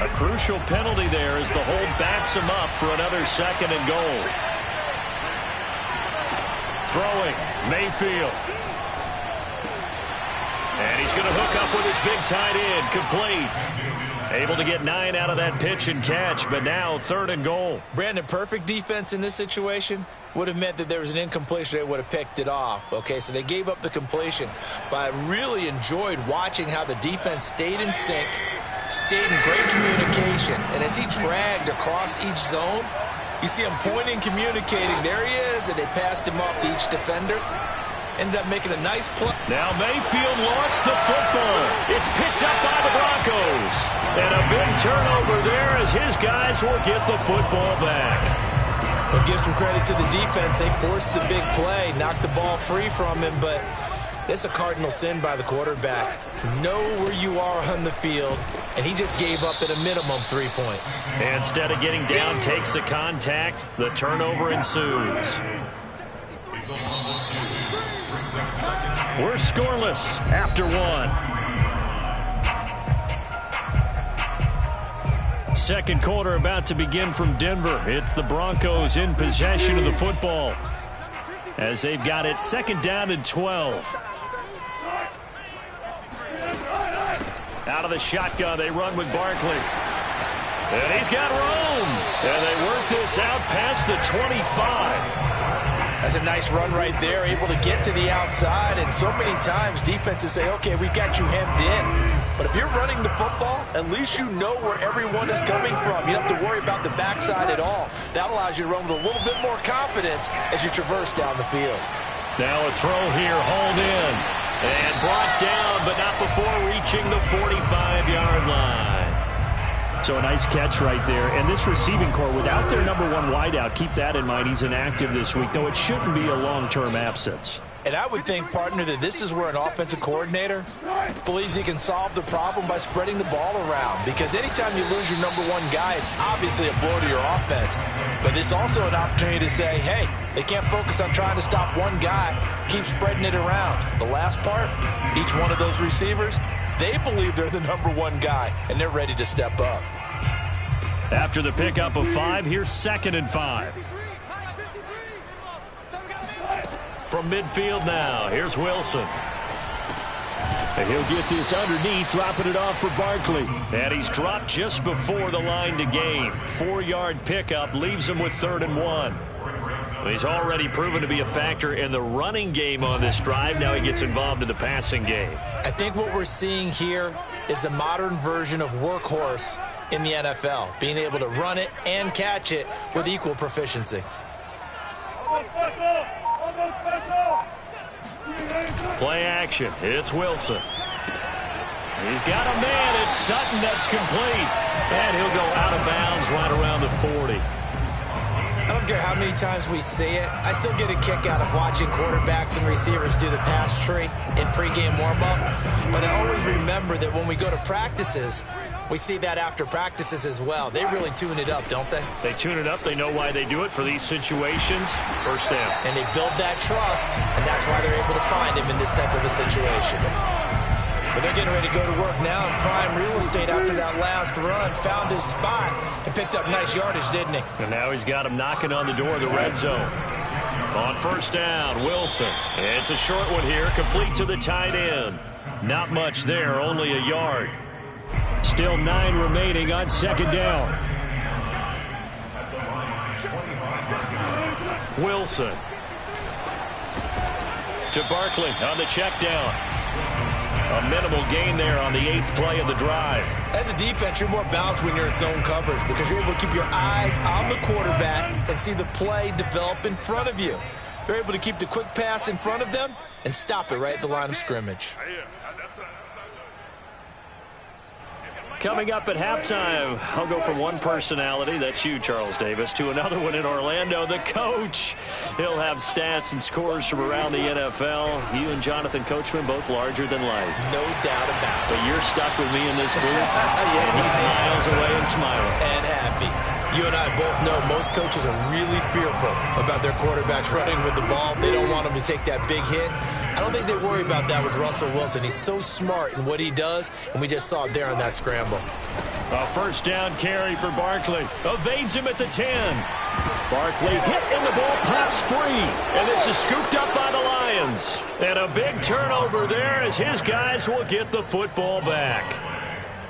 A crucial penalty there as the hold backs him up for another 2nd and goal. Throwing, Mayfield. And he's going to hook up with his big tight end, complete. Able to get 9 out of that pitch and catch, but now 3rd and goal. Brandon, perfect defense in this situation would have meant that there was an incompletion. They would have picked it off. Okay, so they gave up the completion. But I really enjoyed watching how the defense stayed in sync, stayed in great communication. And as he dragged across each zone, you see him pointing, communicating. There he is, and they passed him off to each defender. Ended up making a nice play. Now Mayfield lost the football. It's picked up by the Broncos. And a big turnover there as his guys will get the football back. We'll give some credit to the defense. They forced the big play, knocked the ball free from him, but it's a cardinal sin by the quarterback. Know where you are on the field, and he just gave up at a minimum 3 points. Instead of getting down, takes the contact. The turnover ensues. We're scoreless after 1. Second quarter about to begin from Denver. It's the Broncos in possession of the football as they've got it 2nd down and 12. Out of the shotgun, they run with Barkley. And he's got room. And they work this out past the 25. That's a nice run right there, able to get to the outside. And so many times defenses say, okay, we got you hemmed in. But if you're running the football, at least you know where everyone is coming from. You don't have to worry about the backside at all. That allows you to run with a little bit more confidence as you traverse down the field. Now a throw here, hauled in. And brought down, but not before reaching the 45-yard line. So a nice catch right there. And this receiving corps, without their number 1 wideout, keep that in mind. He's inactive this week, though it shouldn't be a long-term absence. And I would think, partner, that this is where an offensive coordinator believes he can solve the problem by spreading the ball around. Because anytime you lose your number 1 guy, it's obviously a blow to your offense. But it's also an opportunity to say, hey, they can't focus on trying to stop one guy. Keep spreading it around. The last part, each one of those receivers, they believe they're the number 1 guy, and they're ready to step up. After the pickup of 5, here's 2nd and 5. From midfield now, here's Wilson. And he'll get this underneath, dropping it off for Barkley. And he's dropped just before the line to gain. 4-yard pickup leaves him with 3rd and 1. He's already proven to be a factor in the running game on this drive. Now he gets involved in the passing game. I think what we're seeing here is the modern version of workhorse in the NFL, being able to run it and catch it with equal proficiency. Play action. It's Wilson. He's got a man. It's Sutton. That's complete. And he'll go out of bounds right around the 40. I don't care how many times we see it. I still get a kick out of watching quarterbacks and receivers do the pass tree in pregame warm-up. But I always remember that when we go to practices, we see that after practices as well. They really tune it up, don't they? They tune it up. They know why they do it for these situations. First down. And they build that trust, and that's why they're able to find him in this type of a situation. But they're getting ready to go to work now in prime real estate after that last run. Found his spot and picked up nice yardage, didn't he? And now he's got him knocking on the door of the red zone. On first down, Wilson. It's a short one here, complete to the tight end. Not much there, only a yard. Still 9 remaining on 2nd down. Wilson. To Barkley on the check down. A minimal gain there on the 8th play of the drive. As a defense, you're more balanced when you're in zone coverage because you're able to keep your eyes on the quarterback and see the play develop in front of you. They're able to keep the quick pass in front of them and stop it right at the line of scrimmage. Coming up at halftime, I'll go from one personality, that's you, Charles Davis, to another one in Orlando, the coach. He'll have stats and scores from around the NFL. You and Jonathan Coachman, both larger than life. No doubt about it. But you're stuck with me in this booth. Yes, and he's miles away and smiling. And happy. You and I both know most coaches are really fearful about their quarterbacks running with the ball. They don't want them to take that big hit. I don't think they worry about that with Russell Wilson. He's so smart in what he does, and we just saw it there on that scramble. A first down carry for Barkley. Evades him at the 10. Barkley hit and the ball pops free. And this is scooped up by the Lions. And a big turnover there as his guys will get the football back.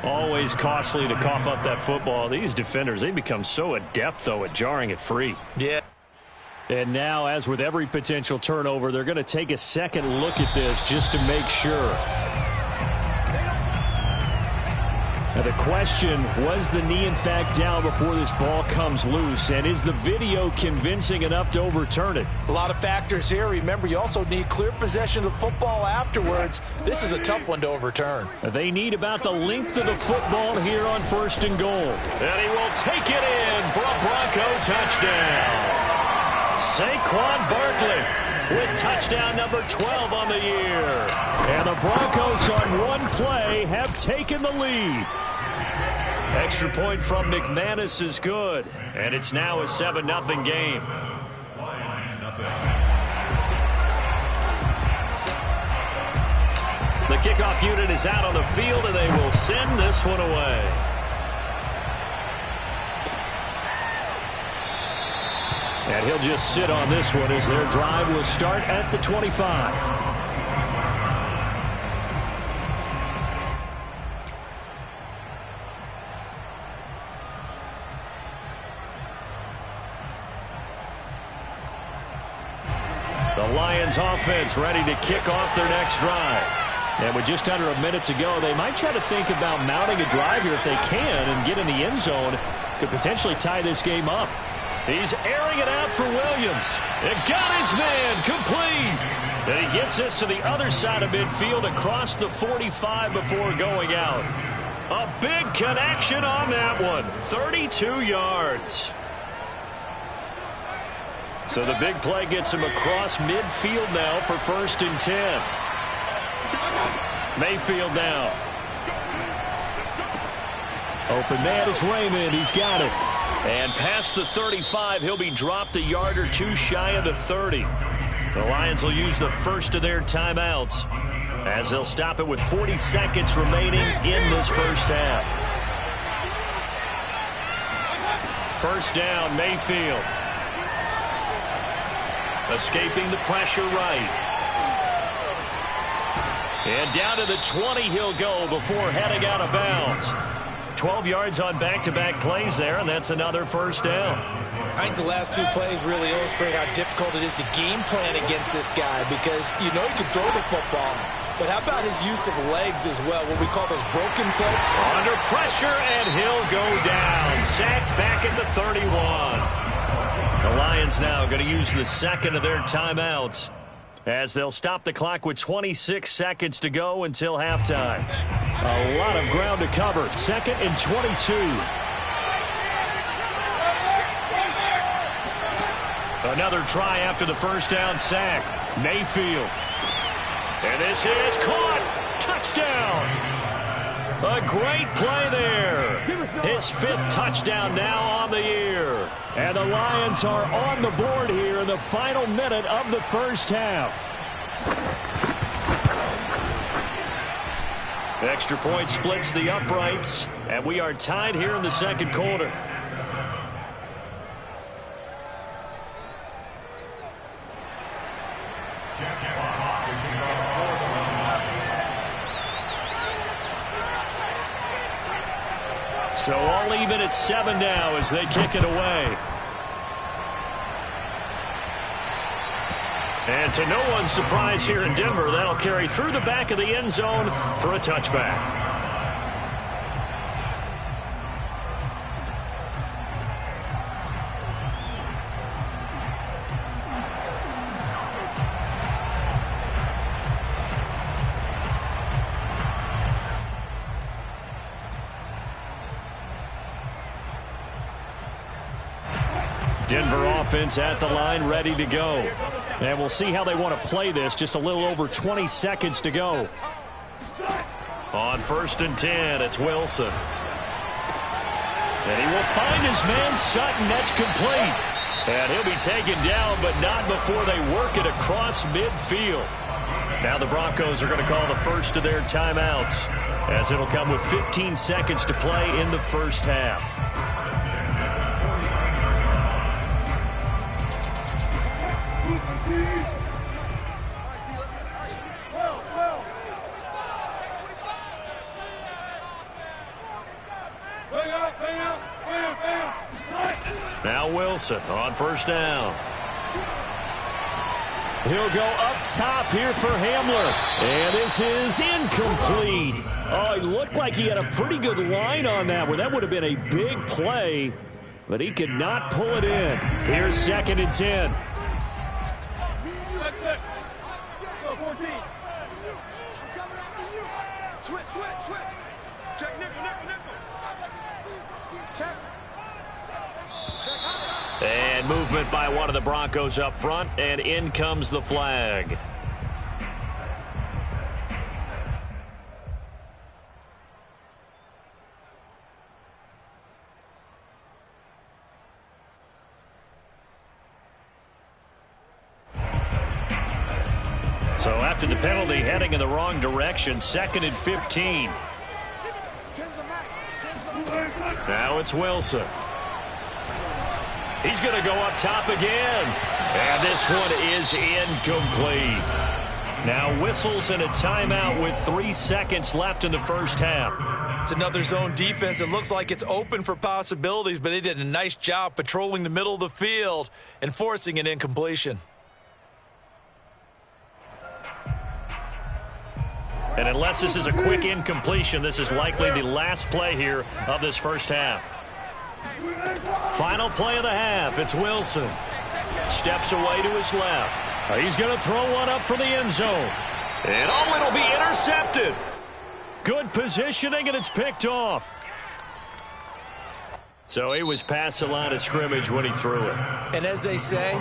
Always costly to cough up that football. These defenders, they become so adept, though, at jarring it free. Yeah. And now, as with every potential turnover, they're going to take a second look at this just to make sure. Now the question, was the knee in fact down before this ball comes loose? And is the video convincing enough to overturn it? A lot of factors here. Remember, you also need clear possession of the football afterwards. This is a tough one to overturn. They need about the length of the football here on 1st and goal. And he will take it in for a Bronco touchdown. Saquon Barkley with touchdown number 12 on the year. And the Broncos on one play have taken the lead. Extra point from McManus is good. And it's now a 7-0 game. The kickoff unit is out on the field, and they will send this one away. And he'll just sit on this one as their drive will start at the 25. The Lions offense ready to kick off their next drive. And with just under a minute to go, they might try to think about mounting a drive here if they can and get in the end zone to potentially tie this game up. He's airing it out for Williams. It got his man complete. And he gets us to the other side of midfield across the 45 before going out. A big connection on that one. 32 yards. So the big play gets him across midfield now for 1st and 10. Mayfield now. Open man is Raymond. He's got it. And past the 35, he'll be dropped a yard or two shy of the 30. The Lions will use the first of their timeouts as they'll stop it with 40 seconds remaining in this first half. First down, Mayfield. Escaping the pressure right. And down to the 20 he'll go before heading out of bounds. 12 yards on back-to-back plays there, and that's another first down. I think the last two plays really illustrate how difficult it is to game plan against this guy because you know he can throw the football. But how about his use of legs as well, what we call those broken plays? Under pressure, and he'll go down. Sacked back at the 31. The Lions now going to use the second of their timeouts as they'll stop the clock with 26 seconds to go until halftime. A lot of ground to cover. 2nd and 22. Another try after the first down sack. Mayfield. And this is caught. Touchdown. A great play there. His 5th touchdown now on the year. And the Lions are on the board here in the final minute of the first half. Extra point splits the uprights, and we are tied here in the second quarter. So all even at 7 now as they kick it away. And to no one's surprise here in Denver, that'll carry through the back of the end zone for a touchback. Denver offense at the line, ready to go. And we'll see how they want to play this. Just a little over 20 seconds to go. On 1st and 10, it's Wilson. And he will find his man Sutton. That's complete. And he'll be taken down, but not before they work it across midfield. Now the Broncos are going to call the first of their timeouts, as it'll come with 15 seconds to play in the first half. Now Wilson on first down. He'll go up top here for Hamler. And this is incomplete. Oh, it looked like he had a pretty good line on that one. That would have been a big play, but he could not pull it in. Here's 2nd and 10. And movement by one of the Broncos up front, and in comes the flag. So after the penalty, heading in the wrong direction, 2nd and 15. Now it's Wilson. He's going to go up top again. And this one is incomplete. Now whistles and a timeout with 3 seconds left in the first half. It's another zone defense. It looks like it's open for possibilities, but they did a nice job patrolling the middle of the field and forcing an incompletion. And unless this is a quick incompletion, this is likely the last play here of this first half. Final play of the half. It's Wilson. Steps away to his left. He's going to throw one up for the end zone. And oh, it'll be intercepted. Good positioning, and it's picked off. So he was past the line of scrimmage when he threw it. And as they say,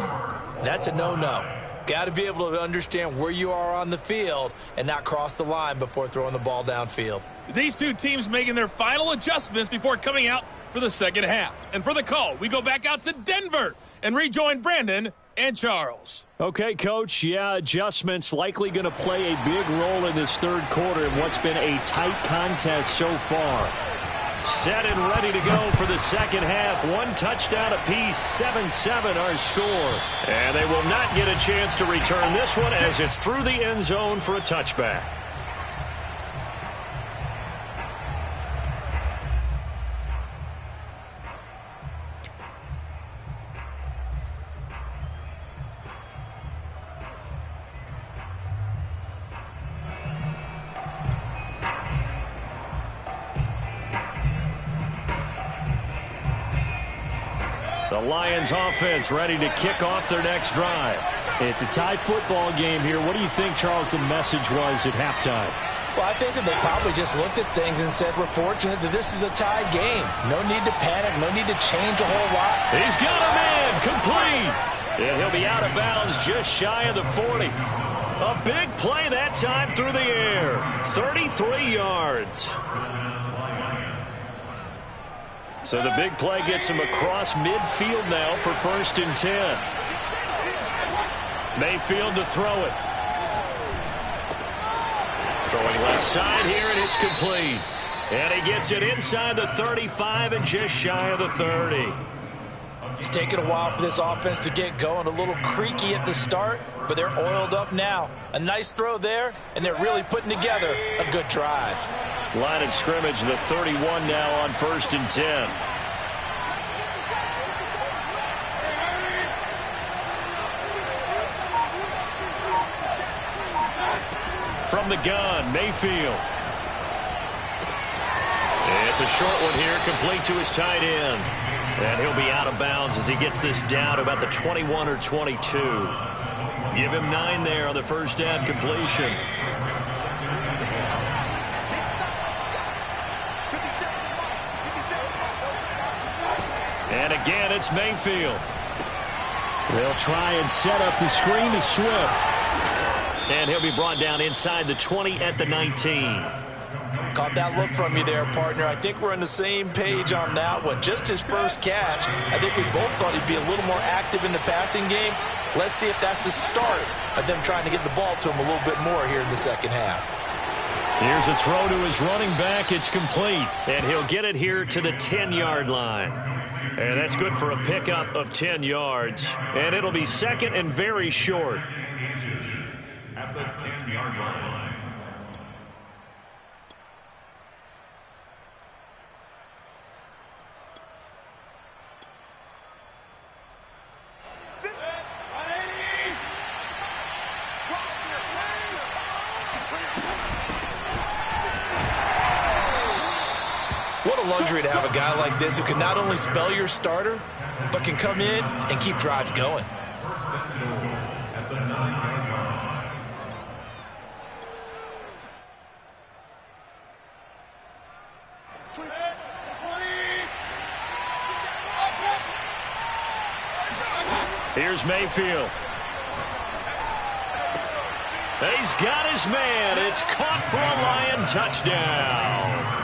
that's a no-no. Got to be able to understand where you are on the field and not cross the line before throwing the ball downfield. These two teams making their final adjustments before coming out for the second half. And for the call, we go back out to Denver and rejoin Brandon and Charles. Okay, Coach. Yeah, adjustments likely going to play a big role in this third quarter in what's been a tight contest so far. Set and ready to go for the second half. 1 touchdown apiece, 7-7 our score. And they will not get a chance to return this one as it's through the end zone for a touchback. The Lions offense ready to kick off their next drive. It's a tie football game here. What do you think, Charles, the message was at halftime? Well, I think that they probably just looked at things and said, we're fortunate that this is a tie game. No need to panic. No need to change a whole lot. He's got a man complete. And he'll be out of bounds just shy of the 40. A big play that time through the air. 33 yards. So the big play gets him across midfield now for 1st and 10. Mayfield to throw it. Throwing left side here, and it's complete. And he gets it inside the 35 and just shy of the 30. It's taken a while for this offense to get going. A little creaky at the start, but they're oiled up now. A nice throw there, and they're really putting together a good drive. Line of scrimmage, the 31 now on 1st and 10. From the gun, Mayfield. It's a short one here, complete to his tight end. And he'll be out of bounds as he gets this down to about the 21 or 22. Give him 9 there on the first down completion. And again, it's Mayfield. They'll try and set up the screen to Swift. And he'll be brought down inside the 20 at the 19. Caught that look from you there, partner. I think we're on the same page on that one. Just his first catch. I think we both thought he'd be a little more active in the passing game. Let's see if that's the start of them trying to get the ball to him a little bit more here in the second half. Here's a throw to his running back. It's complete, and he'll get it here to the 10-yard line. And that's good for a pickup of 10 yards. And it'll be second and very short. At the 10-yard line. What a luxury to have a guy like this who can not only spell your starter, but can come in and keep drives going. Here's Mayfield. He's got his man. It's caught for a Lion touchdown.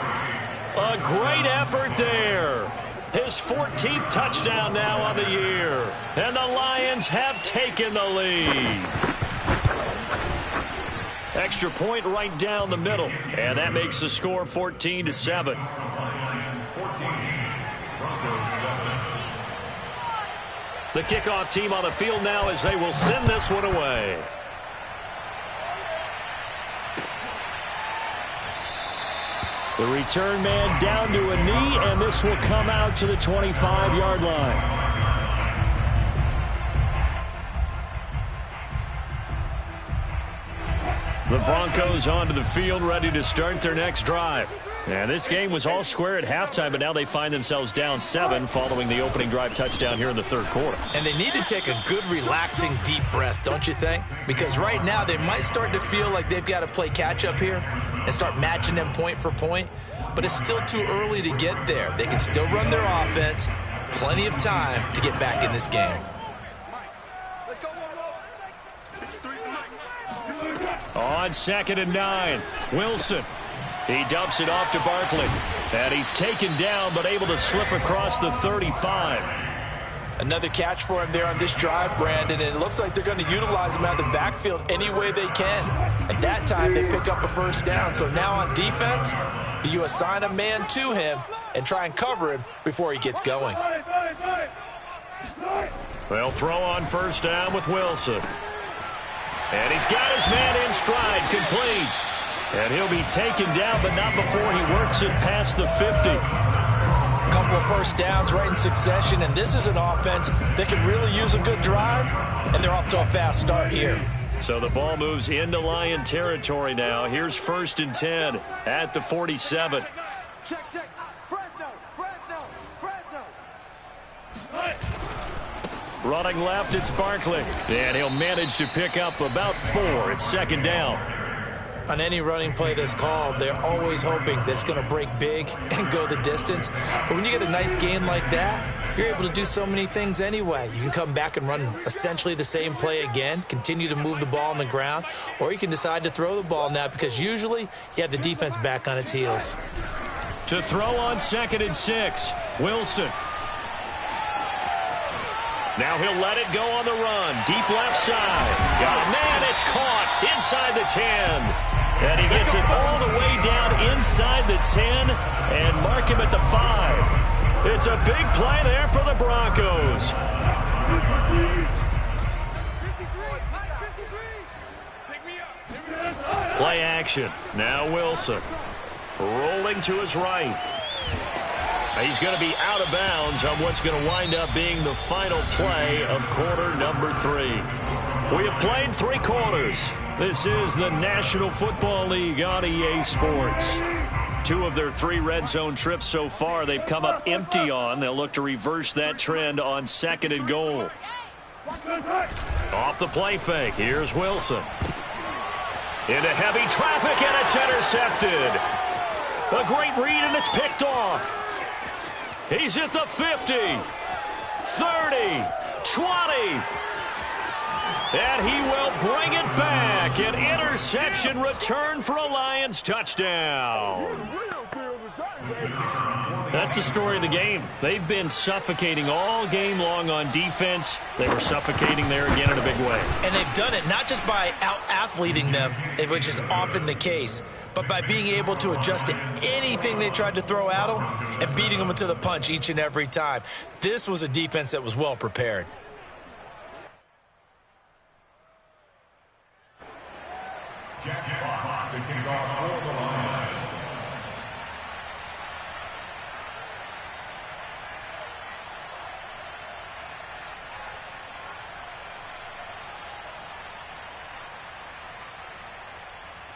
A great effort there. His 14th touchdown now on the year. And the Lions have taken the lead. Extra point right down the middle. And that makes the score 14-7. The kickoff team on the field now as they will send this one away. The return man down to a knee, and this will come out to the 25-yard line. The Broncos onto the field, ready to start their next drive. And this game was all square at halftime, but now they find themselves down 7 following the opening drive touchdown here in the third quarter. And they need to take a good, relaxing, deep breath, don't you think? Because right now they might start to feel like they've got to play catch-up here and start matching them point for point. But it's still too early to get there. They can still run their offense. Plenty of time to get back in this game. On 2nd and 9, Wilson. He dumps it off to Barkley. And he's taken down but able to slip across the 35. Another catch for him there on this drive, Brandon, and it looks like they're going to utilize him out of the backfield any way they can. At that time, they pick up a first down. So now on defense, do you assign a man to him and try and cover him before he gets going? They'll throw on first down with Wilson. And he's got his man in stride, complete. And he'll be taken down, but not before he works it past the 50. A couple of first downs right in succession, and this is an offense that can really use a good drive, and they're off to a fast start here. So the ball moves into Lion territory now. Here's 1st and 10 at the 47. Check. Fresno. Running left, it's Barkley. And he'll manage to pick up about 4. It's 2nd down. On any running play that's called, they're always hoping that it's going to break big and go the distance. But when you get a nice gain like that, you're able to do so many things anyway. You can come back and run essentially the same play again, continue to move the ball on the ground, or you can decide to throw the ball now because usually you have the defense back on its heels. To throw on 2nd and 6, Wilson. Now he'll let it go on the run. Deep left side. Got a man, it's caught inside the 10. And he gets it all the way down inside the 10 and mark him at the 5. It's a big play there for the Broncos. Play action. Now Wilson. Rolling to his right. He's going to be out of bounds on what's going to wind up being the final play of quarter number 3. We have played 3 quarters. This is the National Football League on EA Sports. 2 of their 3 red zone trips so far they've come up empty on. They'll look to reverse that trend on 2nd and goal. Off the play fake. Here's Wilson. Into heavy traffic, and it's intercepted. A great read, and it's picked off. He's at the 50, 30, 20. And he will bring it back. An interception return for a Lions touchdown. That's the story of the game. They've been suffocating all game long on defense. They were suffocating there again in a big way. And they've done it not just by out-athleting them, which is often the case, but by being able to adjust to anything they tried to throw at them and beating them into the punch each and every time. This was a defense that was well prepared. Jack Fox to kick off for the Lions.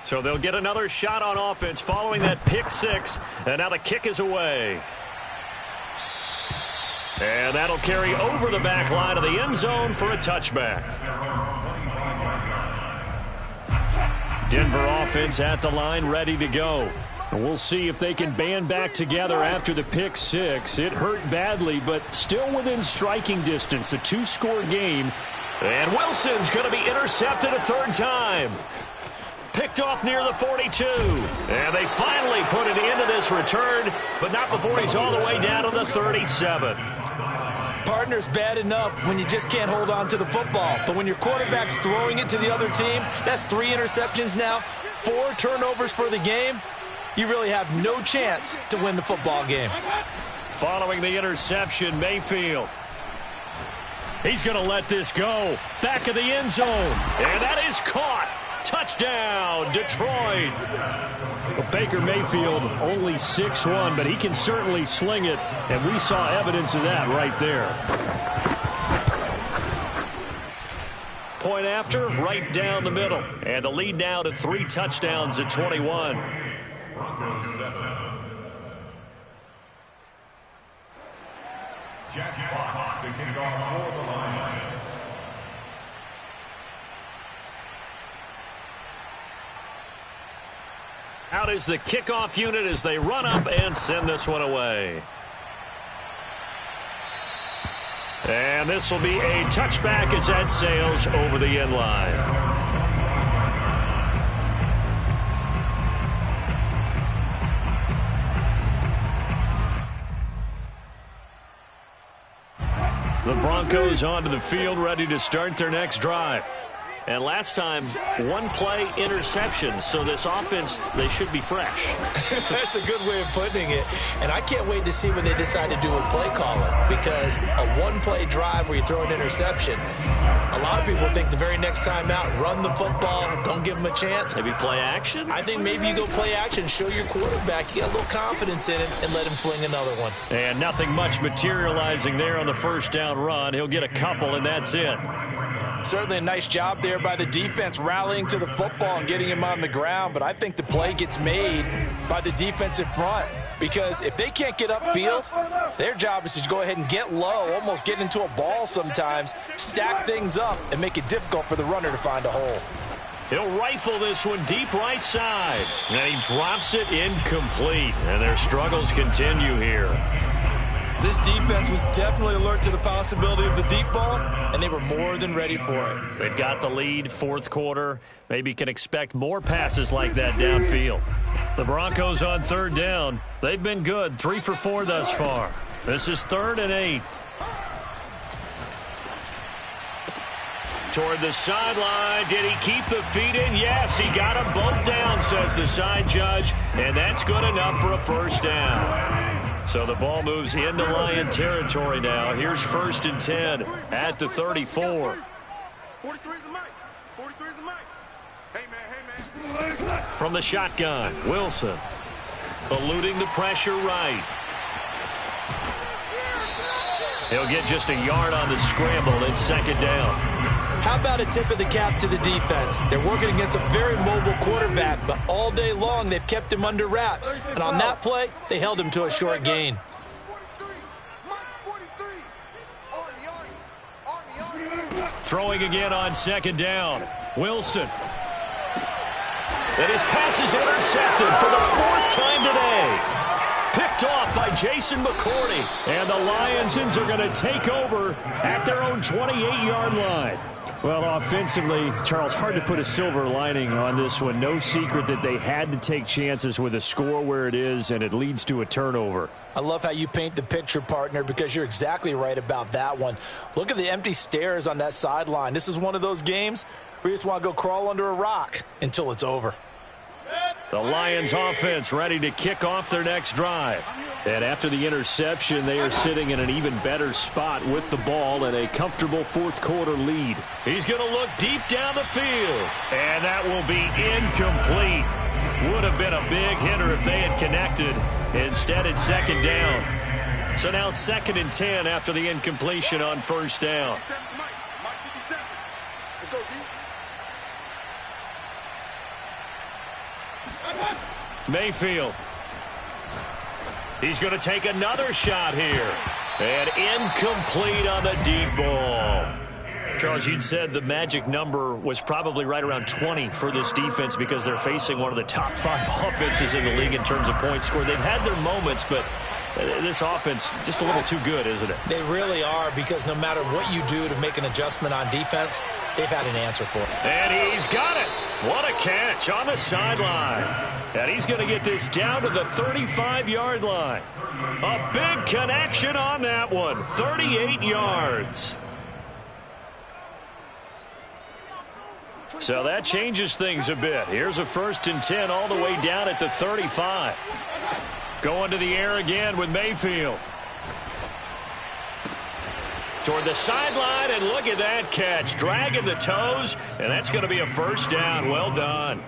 So they'll get another shot on offense following that pick six. And now the kick is away. And that'll carry over the back line of the end zone for a touchback. Denver offense at the line, ready to go. And we'll see if they can band back together after the pick six. It hurt badly, but still within striking distance. A two-score game. And Wilson's going to be intercepted a third time. Picked off near the 42. And they finally put it into this return, but not before he's all the way down to the 37. Partner's bad enough when you just can't hold on to the football. But when your quarterback's throwing it to the other team, that's 3 interceptions now, 4 turnovers for the game. You really have no chance to win the football game. Following the interception, Mayfield. He's going to let this go. Back of the end zone. And that is caught. Touchdown, Detroit. Well, Baker Mayfield only 6'1", but he can certainly sling it, and we saw evidence of that right there. Point after, right down the middle. And the lead now to 3 touchdowns at 21. Broncos 7. Jack Fox to kick off for the Lions. Out is the kickoff unit as they run up and send this one away. And this will be a touchback as that sails over the end line. The Broncos onto the field, ready to start their next drive. And last time, 1-play interception, so this offense, they should be fresh. That's a good way of putting it. And I can't wait to see what they decide to do with play calling, because a 1-play drive where you throw an interception, a lot of people think the very next time out, run the football, don't give them a chance. Maybe play action? I think maybe you go play action, show your quarterback, you get a little confidence in him, and let him fling another one. And nothing much materializing there on the first down run. He'll get a couple, and that's it. Certainly a nice job there by the defense rallying to the football and getting him on the ground, but I think the play gets made by the defensive front, because if they can't get upfield, their job is to go ahead and get low, almost get into a ball sometimes, stack things up, and make it difficult for the runner to find a hole. He'll rifle this one deep right side, and he drops it incomplete, and their struggles continue here. This defense was definitely alert to the possibility of the deep ball, and they were more than ready for it. They've got the lead, fourth quarter. Maybe can expect more passes like that downfield. The Broncos on third down. They've been good, 3 for 4 thus far. This is 3rd and 8. Toward the sideline. Did he keep the feet in? Yes, he got them both down, says the side judge, and that's good enough for a first down. So the ball moves into Lion territory now. Here's 1st and 10 at the 34. 43 is the mic. 43 is the mic. Hey, man. From the shotgun, Wilson eluding the pressure right. He'll get just a yard on the scramble in 2nd down. How about a tip of the cap to the defense? They're working against a very mobile quarterback, but all day long they've kept him under wraps. And on that play, they held him to a short gain. Throwing again on 2nd down. Wilson. And his pass is intercepted for the 4th time today. Picked off by Jason McCourty. And the Lionsons are going to take over at their own 28-yard line. Well, offensively, Charles, hard to put a silver lining on this one. No secret that they had to take chances with a score where it is, and it leads to a turnover. I love how you paint the picture, partner, because you're exactly right about that one. Look at the empty stares on that sideline. This is one of those games where you just want to go crawl under a rock until it's over. The Lions offense ready to kick off their next drive. And after the interception, they are sitting in an even better spot with the ball and a comfortable fourth-quarter lead. He's going to look deep down the field. And that will be incomplete. Would have been a big hitter if they had connected. Instead, it's second down. So now 2nd and 10 after the incompletion on first down. Let's go, D. Mayfield. He's going to take another shot here. And incomplete on the deep ball. Charles, you'd said the magic number was probably right around 20 for this defense because they're facing one of the top 5 offenses in the league in terms of points scored. They've had their moments, but this offense just a little too good, isn't it? They really are, because no matter what you do to make an adjustment on defense, they've had an answer for it. And he's got it. What a catch on the sideline. And he's going to get this down to the 35-yard line. A big connection on that one. 38 yards. So that changes things a bit. Here's a 1st and 10 all the way down at the 35. Going to the air again with Mayfield. Toward the sideline, and look at that catch. Dragging the toes, and that's going to be a first down. Well done.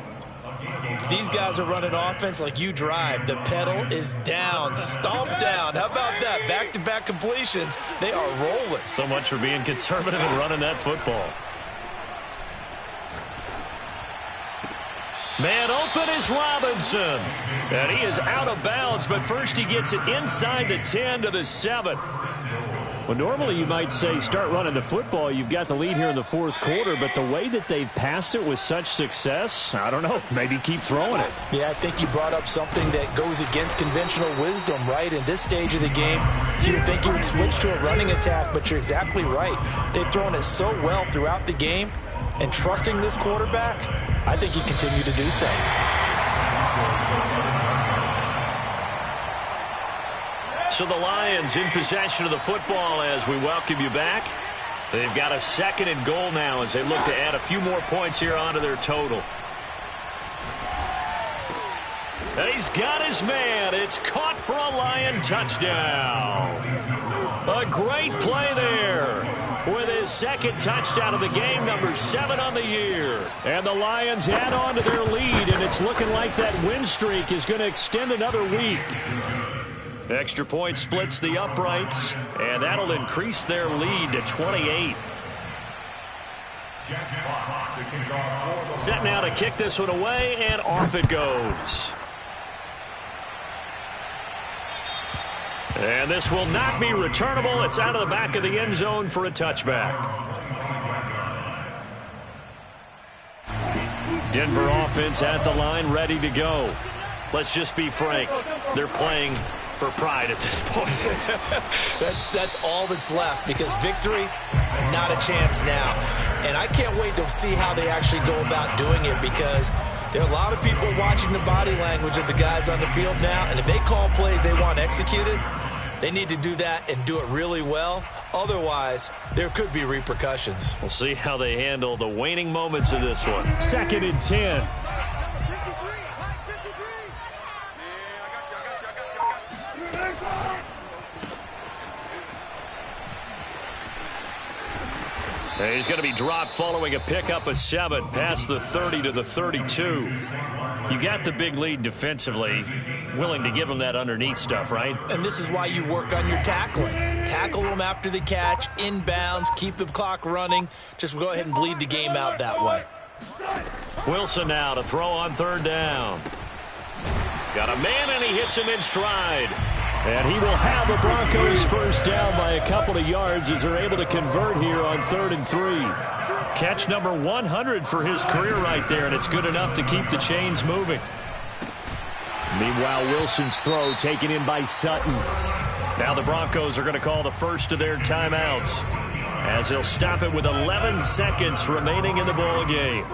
These guys are running offense like you drive. The pedal is down, stomped down. How about that? Back-to-back completions. They are rolling. So much for being conservative and running that football. Man open is Robinson. And he is out of bounds, but first he gets it inside the 10 to the 7. Well, normally you might say start running the football. You've got the lead here in the fourth quarter, but the way that they've passed it with such success, I don't know, maybe keep throwing it. Yeah, I think you brought up something that goes against conventional wisdom, right? In this stage of the game, you would think you would switch to a running attack, but you're exactly right. They've thrown it so well throughout the game, and trusting this quarterback, I think he continued to do so. So the Lions in possession of the football as we welcome you back. They've got a 2nd and goal now as they look to add a few more points here onto their total. And he's got his man. It's caught for a Lion touchdown. A great play there with his 2nd touchdown of the game, number 7 on the year. And the Lions add on to their lead, and it's looking like that win streak is going to extend another week. Extra point splits the uprights, and that'll increase their lead to 28. Set now to kick this one away, and off it goes. And this will not be returnable. It's out of the back of the end zone for a touchback. Denver offense at the line, ready to go. Let's just be frank. They're playing for pride at this point. That's all that's left, because victory, not a chance now. And I can't wait to see how they actually go about doing it, because there are a lot of people watching the body language of the guys on the field now, and if they call plays they want executed, they need to do that and do it really well. Otherwise, there could be repercussions. We'll see how they handle the waning moments of this one. 2nd and 10. He's going to be dropped following a pickup of 7 past the 30 to the 32. You got the big lead defensively, willing to give them that underneath stuff, right? And this is why you work on your tackling. Tackle them after the catch, inbounds, keep the clock running. Just go ahead and bleed the game out that way. Wilson now to throw on 3rd down. Got a man, and he hits him in stride. And he will have the Broncos first down by a couple of yards as they're able to convert here on 3rd and 3. Catch number 100 for his career right there, and it's good enough to keep the chains moving. Meanwhile, Wilson's throw taken in by Sutton. Now the Broncos are going to call the first of their timeouts. as he'll stop it with 11 seconds remaining in the ball game.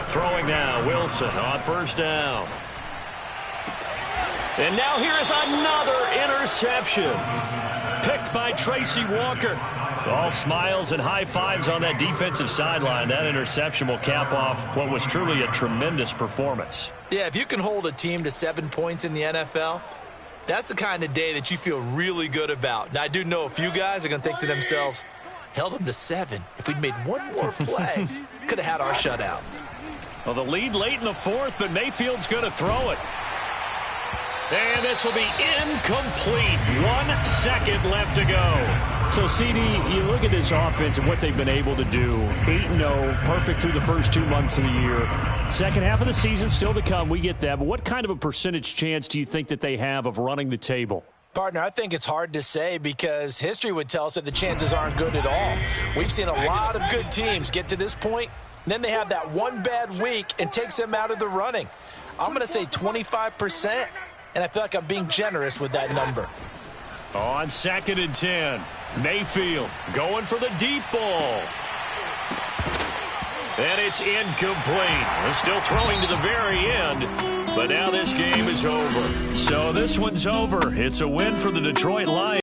Throwing now, Wilson on first down. And now here's another interception. Picked by Tracy Walker. All smiles and high fives on that defensive sideline. That interception will cap off what was truly a tremendous performance. Yeah, if you can hold a team to 7 points in the NFL, that's the kind of day that you feel really good about. Now, I do know a few guys are going to think to themselves, held them to 7. If we'd made one more play, could have had our shutout. Well, the lead late in the fourth, but Mayfield's going to throw it. And this will be incomplete. 1 second left to go. So, CD, you look at this offense and what they've been able to do. 8-0, perfect through the first 2 months of the year. Second half of the season still to come. We get that. But what kind of a percentage chance do you think that they have of running the table? Partner, I think it's hard to say because history would tell us that the chances aren't good at all. We've seen a lot of good teams get to this point, and then they have that one bad week and takes them out of the running. I'm going to say 25%. And I feel like I'm being generous with that number. On 2nd and 10, Mayfield going for the deep ball. And it's incomplete. We're still throwing to the very end, but now this game is over. So this one's over. It's a win for the Detroit Lions.